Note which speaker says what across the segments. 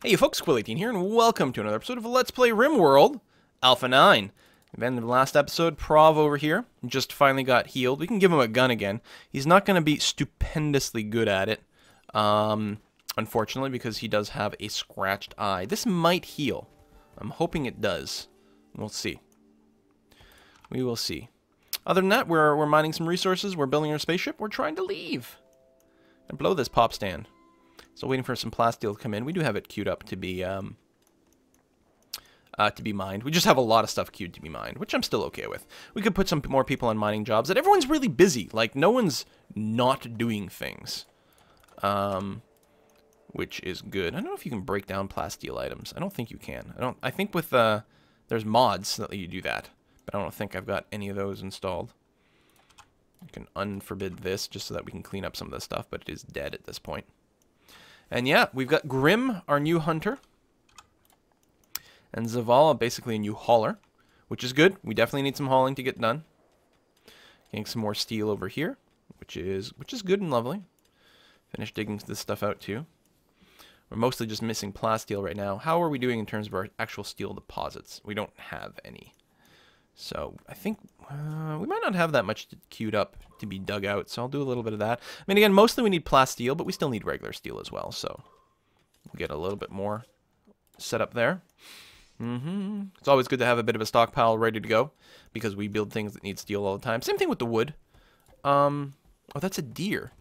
Speaker 1: Hey you folks, Quill18 here, and welcome to another episode of Let's Play RimWorld Alpha 9. We've ended the last episode. Prov over here just finally got healed. We can give him a gun again. He's not going to be stupendously good at it, unfortunately, because he does have a scratched eye. This might heal. I'm hoping it does. We'll see. We will see. Other than that, we're mining some resources. We're building our spaceship. We're trying to leave. And blow this pop stand. Still waiting for some plasteel to come in. We do have it queued up to be mined. We just have a lot of stuff queued to be mined, which I'm still okay with. We could put some more people on mining jobs. And everyone's really busy. Like, no one's not doing things. Which is good. I don't know if you can break down plasteel items. I don't think you can. I think with, there's mods that let you do that. But I don't think I've got any of those installed. You can unforbid this just so that we can clean up some of this stuff, but it is dead at this point. And yeah, we've got Grim, our new hunter. And Zavala, basically a new hauler, which is good. We definitely need some hauling to get done. Getting some more steel over here, which is good and lovely. Finish digging this stuff out too. We're mostly just missing plasteel right now. How are we doing in terms of our actual steel deposits? We don't have any. So I think we might not have that much queued up to be dug out, so I'll do a little bit of that. I mean, again, mostly we need plasteel, but we still need regular steel as well, so we'll get a little bit more set up there. It's always good to have a bit of a stockpile ready to go, because we build things that need steel all the time. Same thing with the wood. Oh, that's a deer.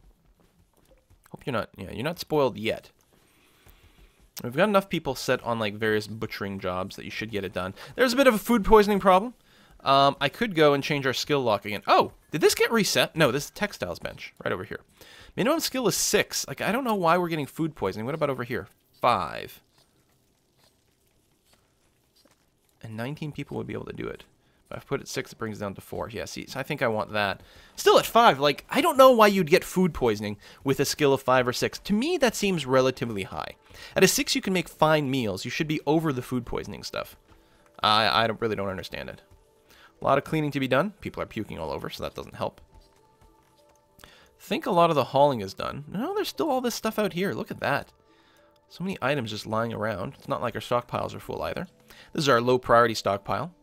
Speaker 1: Hope you're not, yeah, you're not spoiled yet. We've got enough people set on, like, various butchering jobs that you should get it done. There's a bit of a food poisoning problem. I could go and change our skill lock again. Oh, did this get reset? No, this is textiles bench right over here. Minimum skill is 6. Like, I don't know why we're getting food poisoning. What about over here? 5. And 19 people would be able to do it. If I put it at 6, it brings it down to 4. Yeah, see, so I think I want that. Still at 5, like, I don't know why you'd get food poisoning with a skill of 5 or 6. To me, that seems relatively high. At a 6, you can make fine meals. You should be over the food poisoning stuff. I really don't understand it. A lot of cleaning to be done. People are puking all over, so that doesn't help. I think a lot of the hauling is done. No, there's still all this stuff out here. Look at that. So many items just lying around. It's not like our stockpiles are full either. This is our low priority stockpile.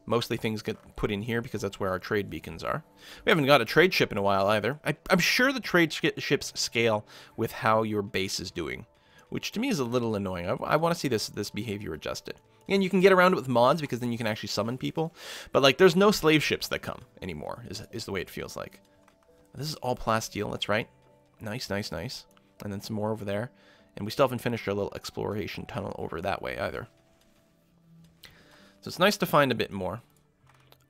Speaker 1: Mostly things get put in here because that's where our trade beacons are. We haven't got a trade ship in a while either. I'm sure the trade ships scale with how your base is doing, which to me is a little annoying. I want to see this behavior adjusted. And you can get around it with mods because then you can actually summon people. But, like, there's no slave ships that come anymore, is the way it feels like. This is all plasteel, that's right. Nice, nice, nice. And then some more over there. And we still haven't finished our little exploration tunnel over that way either. So it's nice to find a bit more.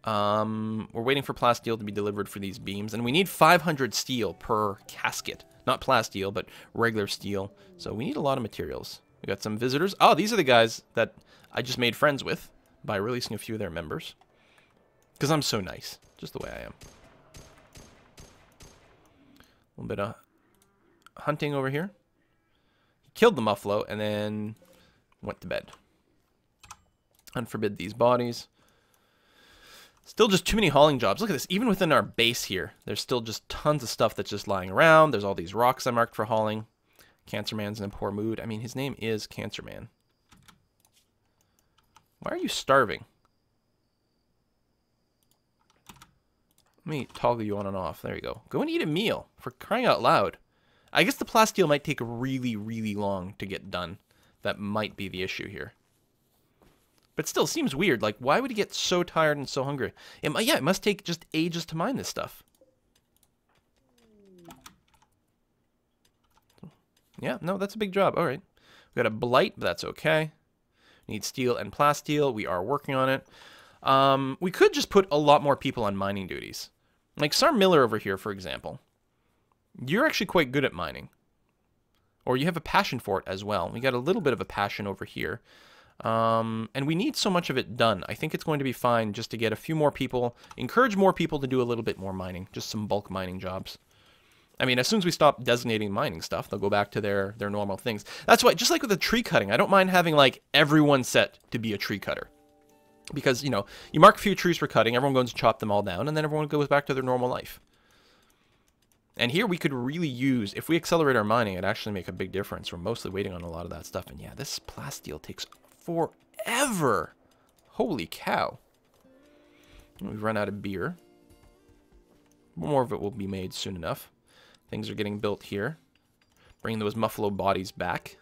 Speaker 1: We're waiting for plasteel to be delivered for these beams. And we need 500 steel per casket. Not plasteel, but regular steel. So we need a lot of materials. We got some visitors. Oh, these are the guys that I just made friends with by releasing a few of their members. Because I'm so nice. Just the way I am. A little bit of hunting over here. He killed the muffalo and then went to bed. Unforbid these bodies. Still just too many hauling jobs. Look at this. Even within our base here, there's still just tons of stuff that's just lying around. There's all these rocks I marked for hauling. Cancer Man's in a poor mood. I mean, his name is Cancer Man. Why are you starving? Let me toggle you on and off. There you go. Go and eat a meal. For crying out loud. I guess the plasteel might take really, really long to get done. That might be the issue here. But still, seems weird. Like, why would he get so tired and so hungry? Yeah, it must take just ages to mine this stuff. Yeah, no, that's a big job. All right. We got a blight, but that's okay. Need steel and plasteel. We are working on it. We could just put a lot more people on mining duties. Like Sar Miller over here, for example. You're actually quite good at mining. Or you have a passion for it as well. We got a little bit of a passion over here. And we need so much of it done. I think it's going to be fine just to get a few more people, encourage more people to do a little bit more mining, just some bulk mining jobs. I mean, as soon as we stop designating mining stuff, they'll go back to their normal things. That's why, just like with the tree cutting, I don't mind having, like, everyone set to be a tree cutter. Because, you know, you mark a few trees for cutting, everyone goes to chop them all down, and then everyone goes back to their normal life. And here we could really use, if we accelerate our mining, it'd actually make a big difference. We're mostly waiting on a lot of that stuff. And yeah, this plasteel takes forever. Holy cow. We've run out of beer. More of it will be made soon enough. Things are getting built here. Bringing those Muffalo bodies back.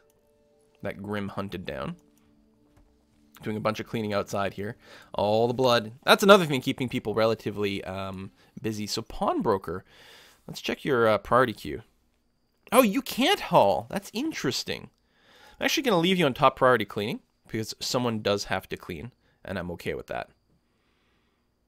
Speaker 1: That Grim hunted down. Doing a bunch of cleaning outside here. All the blood. That's another thing keeping people relatively busy. So pawnbroker. Let's check your priority queue. Oh, you can't haul. That's interesting. I'm actually going to leave you on top priority cleaning because someone does have to clean, and I'm okay with that.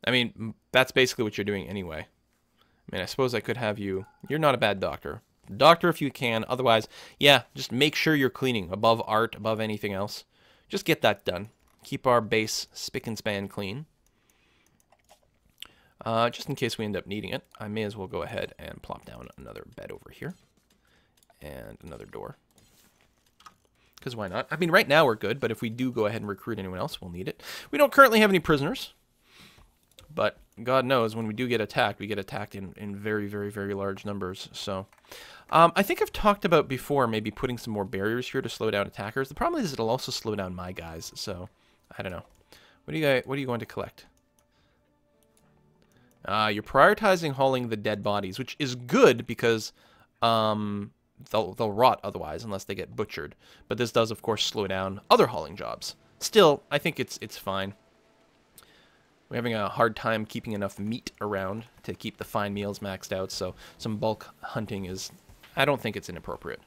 Speaker 1: I mean, that's basically what you're doing anyway. I mean, I suppose I could have you... You're not a bad doctor. Doctor if you can. Otherwise, yeah, just make sure you're cleaning above art, above anything else. Just get that done. Keep our base spick and span clean. Just in case we end up needing it, I may as well go ahead and plop down another bed over here. And another door. Because why not? I mean, right now we're good, but if we do go ahead and recruit anyone else, we'll need it. We don't currently have any prisoners. But God knows, when we do get attacked, we get attacked in very, very, very large numbers. So, I think I've talked about before maybe putting some more barriers here to slow down attackers. The problem is it'll also slow down my guys. So, I don't know. What are you going to collect? You're prioritizing hauling the dead bodies, which is good because they'll rot otherwise unless they get butchered. But this does, of course, slow down other hauling jobs. Still, I think it's fine. We're having a hard time keeping enough meat around to keep the fine meals maxed out, so some bulk hunting is... I don't think it's inappropriate.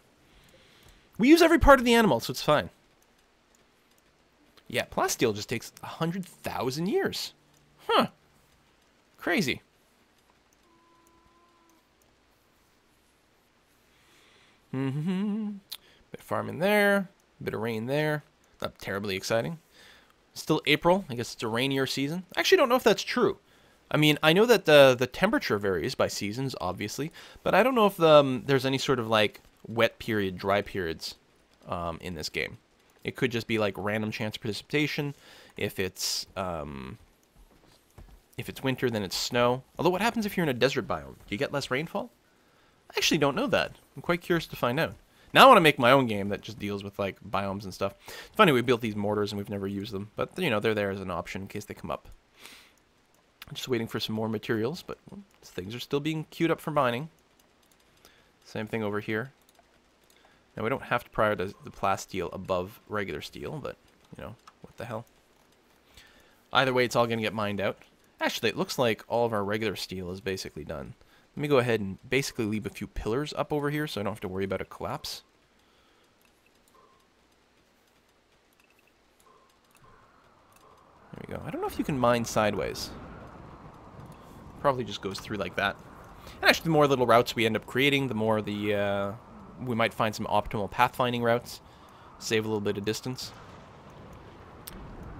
Speaker 1: We use every part of the animal, so it's fine. Yeah, plasteel just takes 100,000 years. Huh. Crazy. Bit of farming there, bit of rain there. Not terribly exciting. Still April. I guess it's a rainier season. I actually don't know if that's true. I mean, I know that the temperature varies by seasons, obviously, but I don't know if there's any sort of like wet period, dry periods in this game. It could just be like random chance precipitation. If it's winter, then it's snow. Although, what happens if you're in a desert biome? Do you get less rainfall? I actually don't know that. I'm quite curious to find out. Now I want to make my own game that just deals with, like, biomes and stuff. It's funny, we built these mortars and we've never used them. But, you know, they're there as an option in case they come up. I'm just waiting for some more materials, but well, things are still being queued up for mining. Same thing over here. Now, we don't have to prioritize the plasteel above regular steel, but, you know, what the hell. Either way, it's all going to get mined out. Actually, it looks like all of our regular steel is basically done. Let me go ahead and basically leave a few pillars up over here so I don't have to worry about a collapse. There we go. I don't know if you can mine sideways. Probably just goes through like that. And actually, the more little routes we end up creating, the more we might find some optimal pathfinding routes. Save a little bit of distance.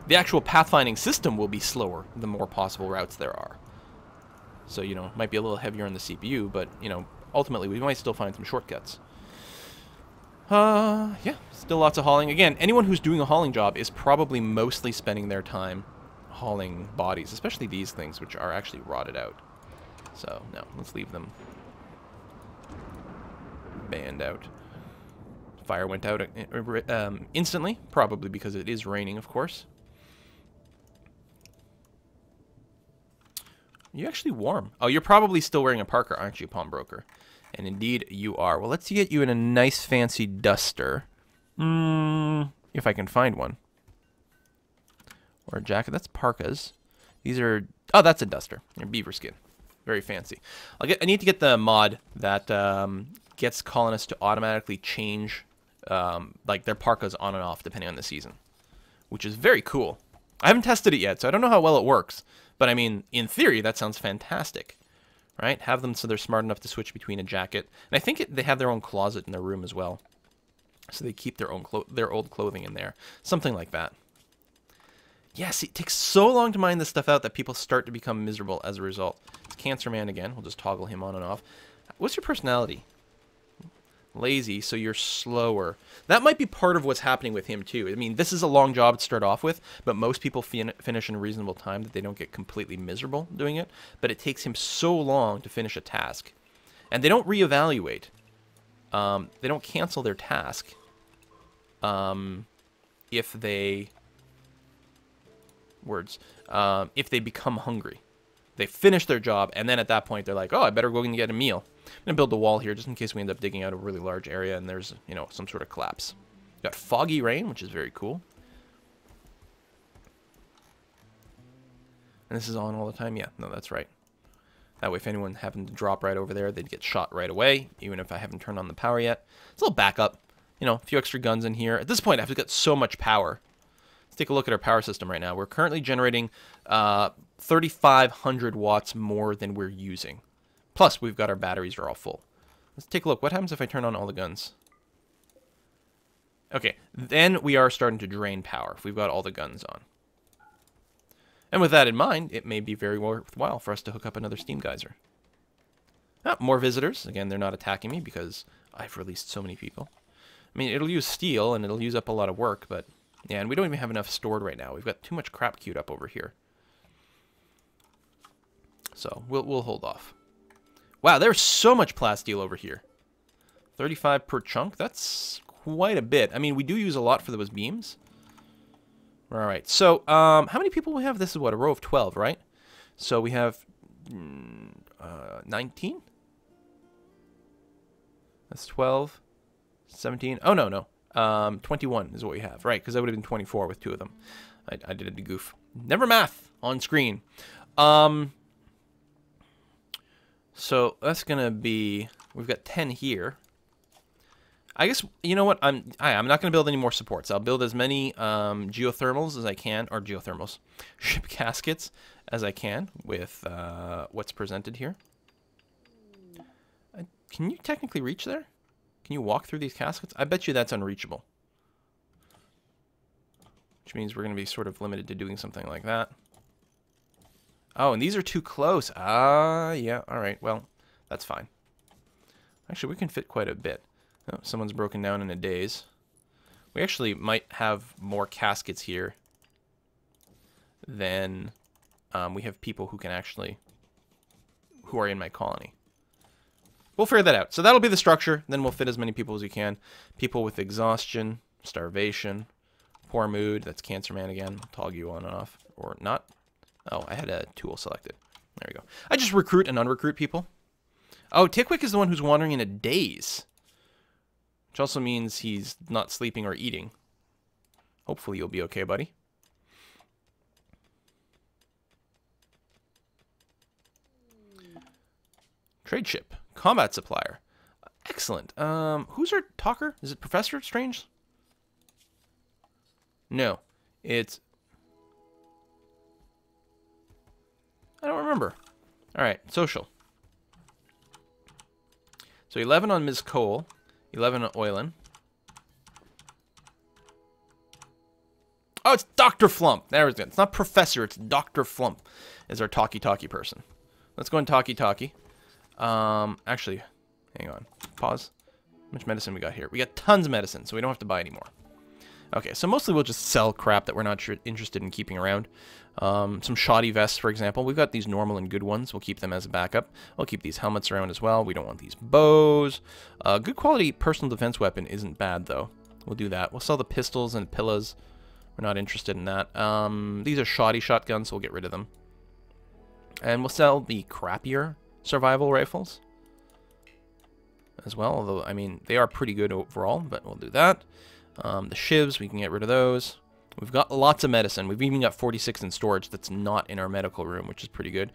Speaker 1: The actual pathfinding system will be slower the more possible routes there are. So, you know, it might be a little heavier on the CPU, but, you know, ultimately we might still find some shortcuts. Yeah, still lots of hauling. Again, anyone who's doing a hauling job is probably mostly spending their time hauling bodies, especially these things, which are actually rotted out. So, no, let's leave them banned out. Fire went out instantly, probably because it is raining, of course. You're actually warm. Oh, you're probably still wearing a parka, aren't you, pawnbroker? And indeed, you are. Well, let's get you in a nice, fancy duster. If I can find one. Or a jacket. That's parkas. These are... Oh, that's a duster. Your beaver skin. Very fancy. I need to get the mod that gets colonists to automatically change like their parkas on and off depending on the season. Which is very cool. I haven't tested it yet, so I don't know how well it works. But, I mean, in theory, that sounds fantastic, right? Have them so they're smart enough to switch between a jacket. And I think they have their own closet in their room as well. So they keep their old clothing in there. Something like that. Yes, it takes so long to mine this stuff out that people start to become miserable as a result. It's Cancer Man again. We'll just toggle him on and off. What's your personality? Lazy, so you're slower. That might be part of what's happening with him, too. I mean, this is a long job to start off with, but most people finish in a reasonable time that they don't get completely miserable doing it. But it takes him so long to finish a task. And they don't reevaluate. They don't cancel their task if they... if they become hungry. They finish their job, and then at that point, they're like, oh, I better go and get a meal. I'm going to build a wall here just in case we end up digging out a really large area and there's, you know, some sort of collapse. Got foggy rain, which is very cool. And this is on all the time? Yeah, no, that's right. That way, if anyone happened to drop right over there, they'd get shot right away, even if I haven't turned on the power yet. It's a little backup. You know, a few extra guns in here. At this point, I've got so much power. Let's take a look at our power system right now. We're currently generating 3,500 watts more than we're using. Plus, we've got our batteries are all full. Let's take a look. What happens if I turn on all the guns? Okay, then we are starting to drain power if we've got all the guns on. And with that in mind, it may be very worthwhile for us to hook up another steam geyser. Ah, more visitors. Again, they're not attacking me because I've released so many people. I mean, it'll use steel and it'll use up a lot of work, but yeah, and we don't even have enough stored right now. We've got too much crap queued up over here. So we'll hold off. Wow, there's so much plasteel over here. 35 per chunk. That's quite a bit. I mean, we do use a lot for those beams. All right. So, how many people we have? This is what, a row of 12, right? So we have 19. That's 12, 17. Oh no. 21 is what we have, right? Because that would have been 24 with two of them. I did a goof. Never math on screen. So that's gonna be. We've got 10 here. I guess, you know what, I'm not going to build any more supports. I'll build as many geothermals as I can, or geothermals, ship caskets as I can with what's presented here. Can you technically reach there? Can you walk through these caskets? I bet you that's unreachable. Which means we're going to be sort of limited to doing something like that. Oh, and these are too close. Ah, yeah, all right, well, that's fine. Actually, we can fit quite a bit. Oh, someone's broken down in a daze. We actually might have more caskets here than we have people who can actually, who are in my colony. We'll figure that out. So that'll be the structure. Then we'll fit as many people as we can. People with exhaustion, starvation, poor mood. That's Cancer Man again. I'll toggle you on and off. Or not. Oh, I had a tool selected. There we go. I just recruit and unrecruit people. Oh, Tickwick is the one who's wandering in a daze. Which also means he's not sleeping or eating. Hopefully you'll be okay, buddy. Trade ship. Combat supplier. Excellent. Who's our talker? Is it Professor Strange? No. It's... I don't remember. Alright, social. So 11 on Ms. Cole. 11 on Oilen. Oh, it's Dr. Flump. There we go. It's not Professor, it's Dr. Flump is our talkie-talkie person. Let's go and talkie-talkie. Actually, hang on. Pause. How much medicine we got here? We got tons of medicine, so we don't have to buy any more. Okay, so mostly we'll just sell crap that we're not interested in keeping around. Some shoddy vests, for example. We've got these normal and good ones. We'll keep them as a backup. We'll keep these helmets around as well. We don't want these bows. Good quality personal defense weapon isn't bad, though. We'll do that. We'll sell the pistols and pillas. We're not interested in that. These are shoddy shotguns, so we'll get rid of them. And we'll sell the crappier survival rifles as well. Although, I mean, they are pretty good overall, but we'll do that. The shivs, we can get rid of those. We've got lots of medicine. We've even got 46 in storage that's not in our medical room, which is pretty good.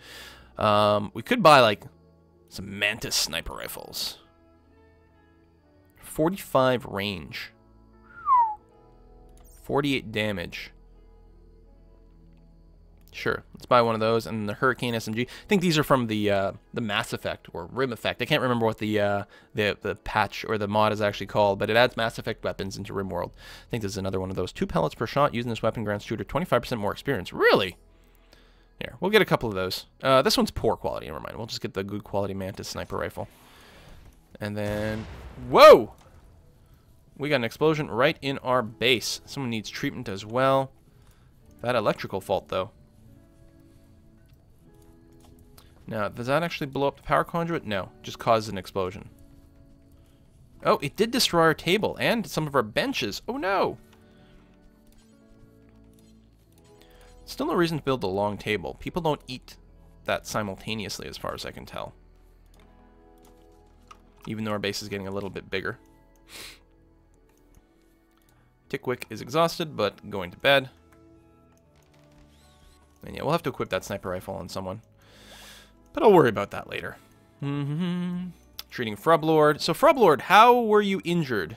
Speaker 1: We could buy, like, some Mantis sniper rifles. 45 range. 48 damage. Sure, let's buy one of those. And the Hurricane SMG. I think these are from the Mass Effect or Rim Effect. I can't remember what the patch or the mod is actually called, but it adds Mass Effect weapons into RimWorld. I think this is another one of those. 2 pellets per shot. Using this weapon grants shooter 25% more experience. Really? Here, we'll get a couple of those. This one's poor quality. Never mind. We'll just get the good quality Mantis sniper rifle. And then, whoa! We got an explosion right in our base. Someone needs treatment as well. That electrical fault, though. Now, does that actually blow up the power conduit? No, just causes an explosion. Oh, it did destroy our table and some of our benches. Oh no! Still no reason to build a long table. People don't eat that simultaneously as far as I can tell. Even though our base is getting a little bit bigger. Tickwick is exhausted, but going to bed. And yeah, we'll have to equip that sniper rifle on someone. But I'll worry about that later. Treating Frublord. So Frublord, how were you injured?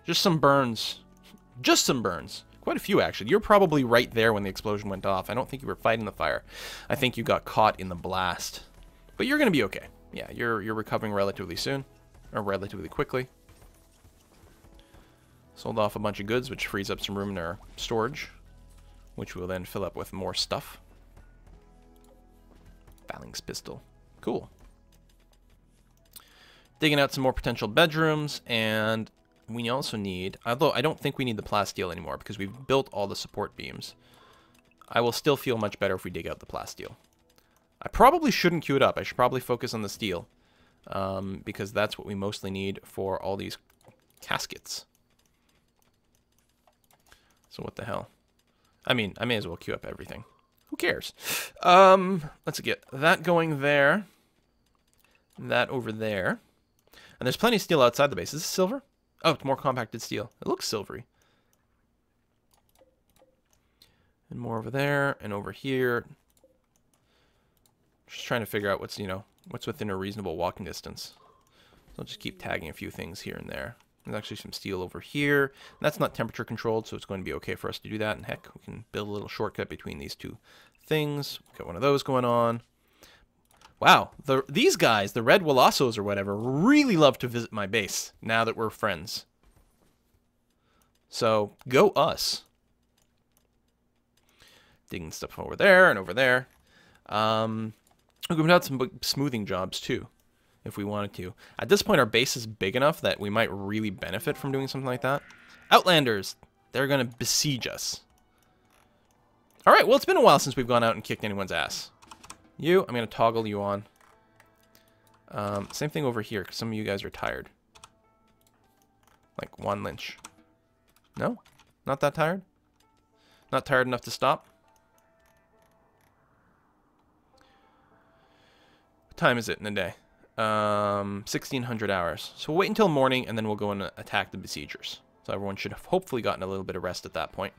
Speaker 1: Just some burns. Just some burns. Quite a few, actually. You're probably right there when the explosion went off. I don't think you were fighting the fire. I think you got caught in the blast. But you're going to be okay. Yeah, you're recovering relatively soon. Or relatively quickly. Sold off a bunch of goods, which frees up some room in our storage. Which we'll then fill up with more stuff. Phalanx pistol. Cool. Digging out some more potential bedrooms, and we also need, although I don't think we need the plasteel anymore because we've built all the support beams. I will still feel much better if we dig out the plasteel. I probably shouldn't queue it up. I should probably focus on the steel because that's what we mostly need for all these caskets. So what the hell? I mean, I may as well queue up everything. Who cares? Let's get that going there. That over there. And there's plenty of steel outside the base. Is this silver? Oh, it's more compacted steel. It looks silvery. And more over there and over here. Just trying to figure out what's, you know, what's within a reasonable walking distance. So I'll just keep tagging a few things here and there. There's actually some steel over here. That's not temperature controlled, so it's going to be okay for us to do that. And heck, we can build a little shortcut between these two things. Got one of those going on. Wow, these guys, the Red Wolossos or whatever, really love to visit my base now that we're friends. So, go us. Digging stuff over there and over there. We could have some smoothing jobs too, if we wanted to. At this point, our base is big enough that we might really benefit from doing something like that. Outlanders, they're going to besiege us. All right, well, it's been a while since we've gone out and kicked anyone's ass. You, I'm going to toggle you on. Same thing over here, because some of you guys are tired. Like Juan Lynch. No? Not that tired? Not tired enough to stop? What time is it in the day? 1600 hours. So we'll wait until morning, and then we'll go and attack the besiegers. So everyone should have hopefully gotten a little bit of rest at that point.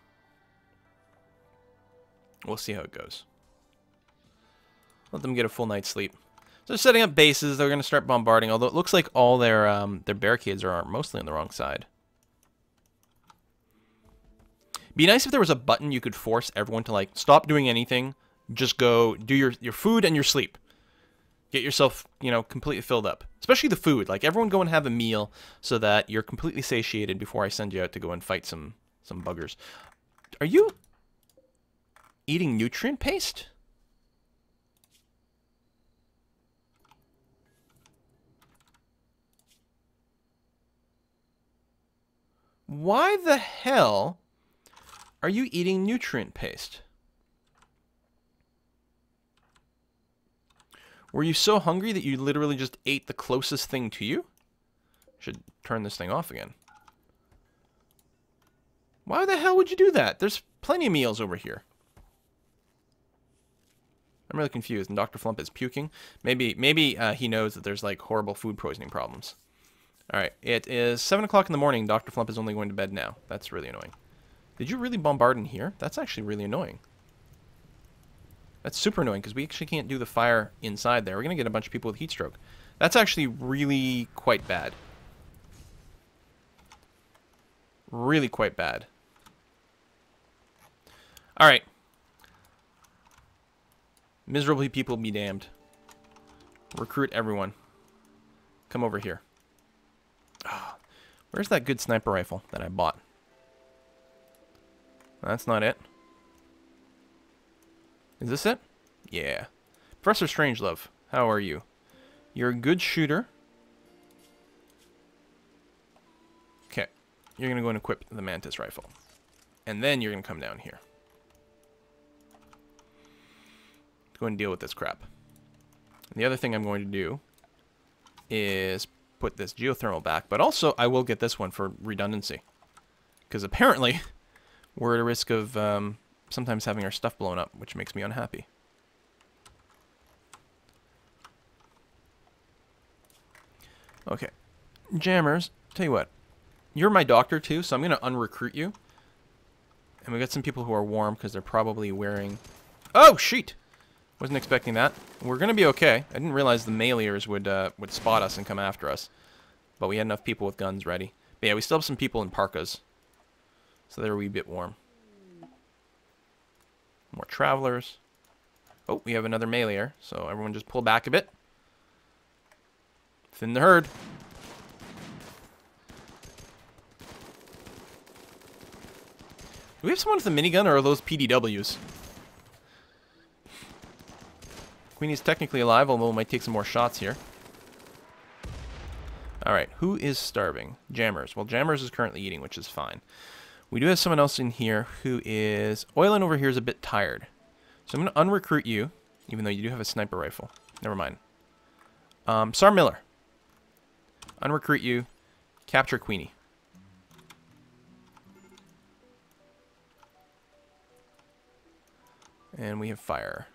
Speaker 1: We'll see how it goes. Let them get a full night's sleep. So they're setting up bases. They're going to start bombarding, although it looks like all their barricades are mostly on the wrong side. Be nice if there was a button you could force everyone to, like, stop doing anything. Just go do your food and your sleep. Get yourself, you know, completely filled up. Especially the food. Like, everyone go and have a meal so that you're completely satiated before I send you out to go and fight some buggers. Are you eating nutrient paste? Why the hell are you eating nutrient paste? Were you so hungry that you literally just ate the closest thing to you? Should turn this thing off again. Why the hell would you do that? There's plenty of meals over here. I'm really confused, and Dr. Flump is puking. Maybe he knows that there's, like, horrible food poisoning problems. Alright, it is 7 o'clock in the morning. Dr. Flump is only going to bed now. That's really annoying. Did you really bombard in here? That's actually really annoying. That's super annoying, because we actually can't do the fire inside there. We're going to get a bunch of people with heat stroke. That's actually really quite bad. Really quite bad. Alright. Miserable people be damned. Recruit everyone. Come over here. Oh, where's that good sniper rifle that I bought? That's not it. Is this it? Yeah. Professor Strangelove, how are you? You're a good shooter. Okay. You're going to go and equip the Mantis rifle. And then you're going to come down here. go and deal with this crap. And the other thing I'm going to do is put this geothermal back, but also I will get this one for redundancy. Because apparently we're at a risk of sometimes having our stuff blown up, which makes me unhappy. Okay. Jammers, tell you what. You're my doctor too, so I'm going to unrecruit you. And we got some people who are warm because they're probably wearing... Oh, shit! Wasn't expecting that. We're going to be okay. I didn't realize the meleers would spot us and come after us. But we had enough people with guns ready. But yeah, we still have some people in parkas. So they're a wee bit warm. More travelers. Oh, we have another meleer. So everyone just pull back a bit. Thin the herd. Do we have someone with a minigun, or are those PDWs? Queenie's technically alive, although it might take some more shots here. Alright, who is starving? Jammers. Well, Jammers is currently eating, which is fine. We do have someone else in here who is... Oilin over here is a bit tired. So I'm going to unrecruit you, even though you do have a sniper rifle. Never mind. Sar Miller. Unrecruit you. Capture Queenie. And we have fire.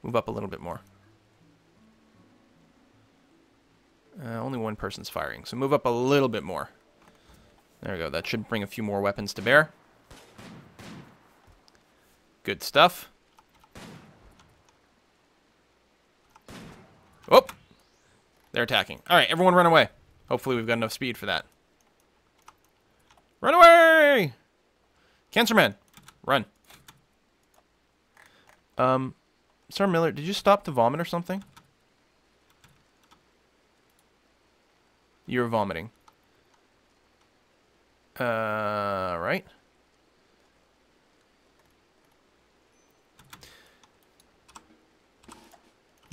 Speaker 1: Move up a little bit more. Only one person's firing, so move up a little bit more. There we go. That should bring a few more weapons to bear. Good stuff. Oh! They're attacking. Alright, everyone run away. Hopefully we've got enough speed for that. Run away! Cancer Man, run. Sir Miller, did you stop to vomit or something? You're vomiting. Right.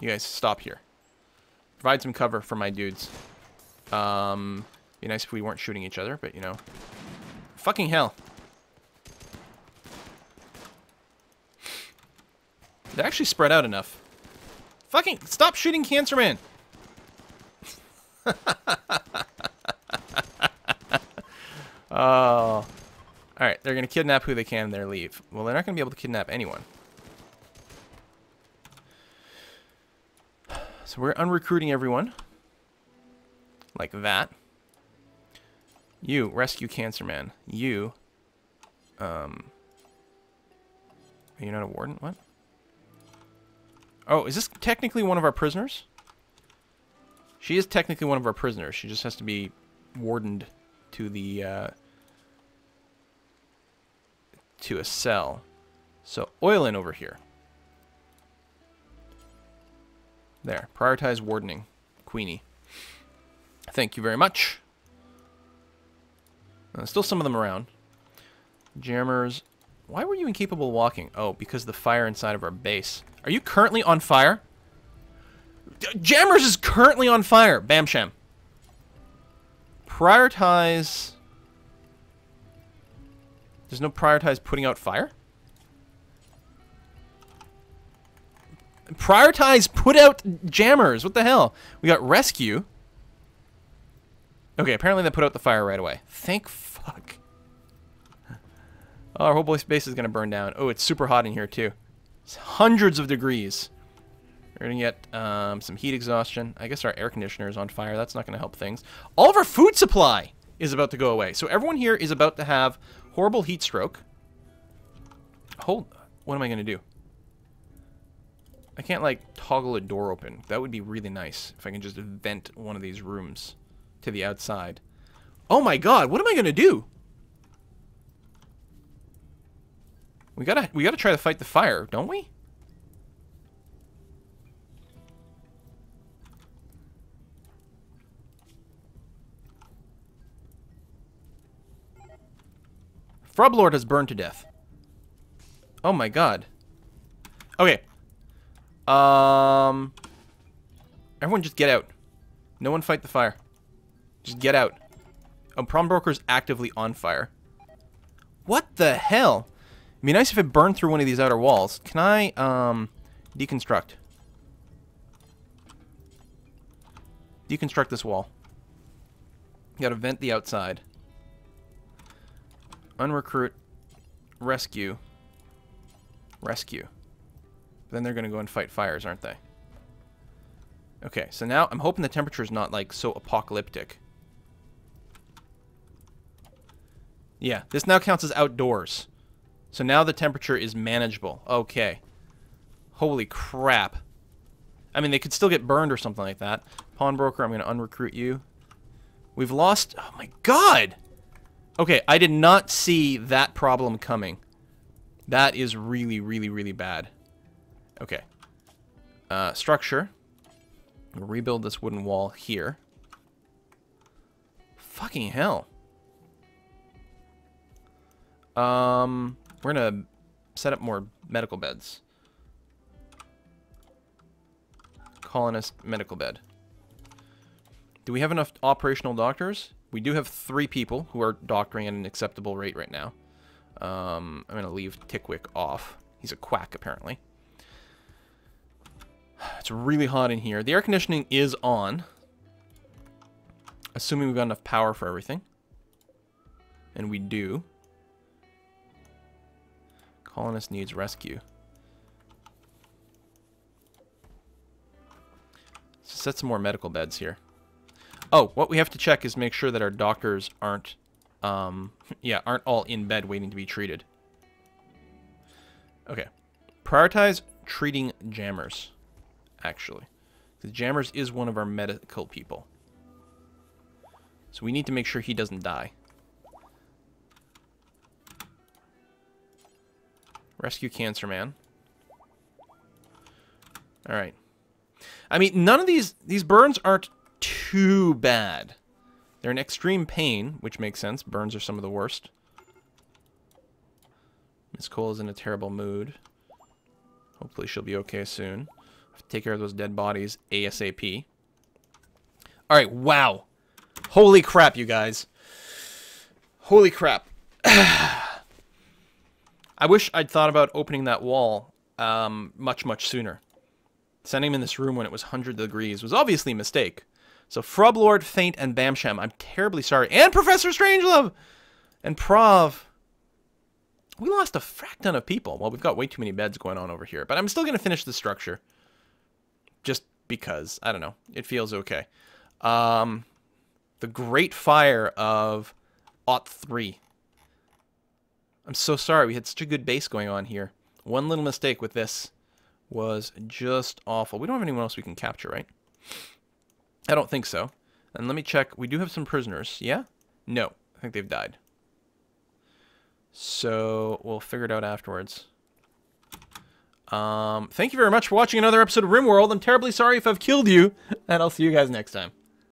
Speaker 1: You guys stop here. Provide some cover for my dudes. Be nice if we weren't shooting each other, but you know. Fucking hell. They're actually spread out enough. Fucking stop shooting Cancer Man. Oh. Alright, they're going to kidnap who they can and then leave. Well, they're not going to be able to kidnap anyone. So we're unrecruiting everyone. Like that. You, rescue Cancer Man. You, are you not a warden? What? Oh, is this technically one of our prisoners? She is technically one of our prisoners. She just has to be wardened to the, to a cell. So, Oilin over here. There. Prioritize wardening. Queenie. Thank you very much. Still some of them around. Jammers. Why were you incapable of walking? Oh, because the fire inside of our base. Are you currently on fire? Jammers is currently on fire. Bam sham. Prioritize. There's no prioritize putting out fire? Prioritize put out jammers. What the hell? We got rescue. Okay, apparently they put out the fire right away. Thank fuck. Oh, our whole base is going to burn down. Oh, it's super hot in here, too. It's hundreds of degrees. We're going to get some heat exhaustion. I guess our air conditioner is on fire. That's not going to help things. All of our food supply is about to go away. So everyone here is about to have horrible heat stroke. What am I going to do? I can't, like, toggle a door open. That would be really nice if I can just vent one of these rooms to the outside. Oh my god, what am I gonna do? We gotta try to fight the fire, don't we? Frublord has burned to death. Oh my god. Okay. Everyone just get out. No one fight the fire. Just get out. Oh, Prom Broker's actively on fire. What the hell? be nice if it burned through one of these outer walls. Can I, deconstruct? Deconstruct this wall. You gotta vent the outside. Unrecruit. Rescue. Rescue. Then they're gonna go and fight fires, aren't they? Okay, so now I'm hoping the temperature's not, like, so apocalyptic. Yeah, this now counts as outdoors. So now the temperature is manageable. Okay. Holy crap. I mean, they could still get burned or something like that. Pawnbroker, I'm going to unrecruit you. We've lost... Oh, my God! Okay, I did not see that problem coming. That is really, really, really bad. Okay. Structure. We'll rebuild this wooden wall here. Fucking hell. We're gonna set up more medical beds. Colonist medical bed. Do we have enough operational doctors? We do have 3 people who are doctoring at an acceptable rate right now. I'm gonna leave Tickwick off. He's a quack, apparently. It's really hot in here. The air conditioning is on. Assuming we've got enough power for everything. And we do. Colonist needs rescue. So set some more medical beds here. Oh, what we have to check is make sure that our doctors aren't, aren't all in bed waiting to be treated. Okay. Prioritize treating jammers, actually. Because jammers is one of our medical people. So we need to make sure he doesn't die. Rescue Cancer Man. Alright. I mean, none of these burns aren't too bad. They're in extreme pain, which makes sense. Burns are some of the worst. Miss Cole is in a terrible mood. Hopefully she'll be okay soon. Have to take care of those dead bodies ASAP. Alright, wow. Holy crap, you guys. Holy crap. I wish I'd thought about opening that wall much, much sooner. Sending him in this room when it was 100 degrees was obviously a mistake. So Frublord, Faint, and Bamsham, I'm terribly sorry. And Professor Strangelove! And Prov. We lost a frack ton of people. Well, we've got way too many beds going on over here. But I'm still going to finish the structure. Just because. I don't know. It feels okay. The Great Fire of Aught 3. I'm so sorry. We had such a good base going on here. One little mistake with this was just awful. We don't have anyone else we can capture, right? I don't think so. And let me check. We do have some prisoners. Yeah? No. I think they've died. So we'll figure it out afterwards. Thank you very much for watching another episode of RimWorld. I'm terribly sorry if I've killed you. And I'll see you guys next time.